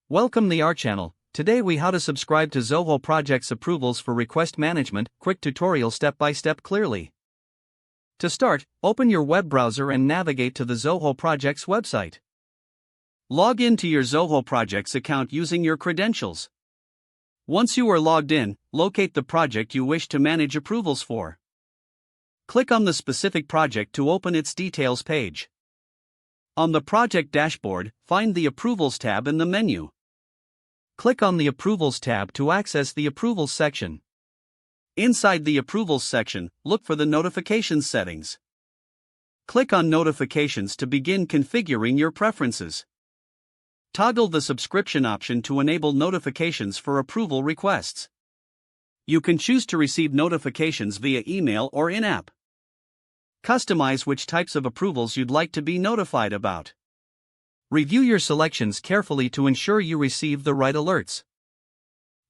Welcome to our channel. Today we how to subscribe to Zoho Projects approvals for request management, quick tutorial step by step clearly. To start, open your web browser and navigate to the Zoho Projects website. Log in to your Zoho Projects account using your credentials. Once you are logged in, locate the project you wish to manage approvals for. Click on the specific project to open its details page. On the project dashboard, find the Approvals tab in the menu. Click on the Approvals tab to access the Approvals section. Inside the Approvals section, look for the Notifications settings. Click on Notifications to begin configuring your preferences. Toggle the subscription option to enable notifications for approval requests. You can choose to receive notifications via email or in-app. Customize which types of approvals you'd like to be notified about. Review your selections carefully to ensure you receive the right alerts.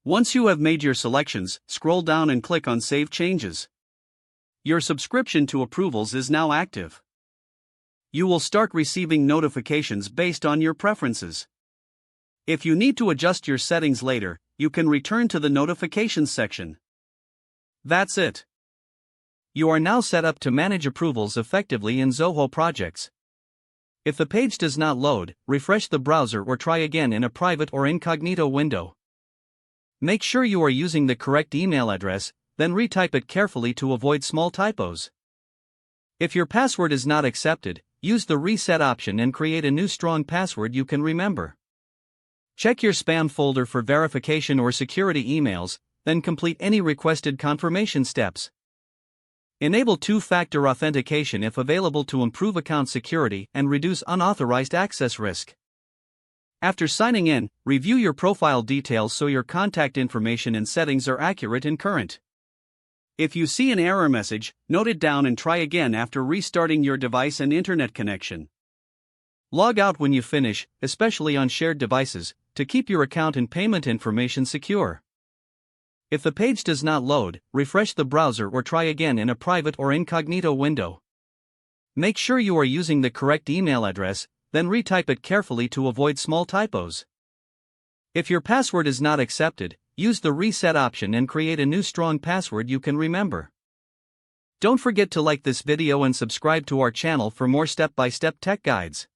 Once you have made your selections, scroll down and click on Save Changes. Your subscription to approvals is now active. You will start receiving notifications based on your preferences. If you need to adjust your settings later, you can return to the Notifications section. That's it. You are now set up to manage approvals effectively in Zoho Projects. If the page does not load, refresh the browser or try again in a private or incognito window. Make sure you are using the correct email address, then retype it carefully to avoid small typos. If your password is not accepted, use the reset option and create a new strong password you can remember. Check your spam folder for verification or security emails, then complete any requested confirmation steps. Enable two-factor authentication if available to improve account security and reduce unauthorized access risk. After signing in, review your profile details so your contact information and settings are accurate and current. If you see an error message, note it down and try again after restarting your device and internet connection. Log out when you finish, especially on shared devices, to keep your account and payment information secure. If the page does not load, refresh the browser or try again in a private or incognito window. Make sure you are using the correct email address, then retype it carefully to avoid small typos. If your password is not accepted, use the reset option and create a new strong password you can remember. Don't forget to like this video and subscribe to our channel for more step-by-step tech guides.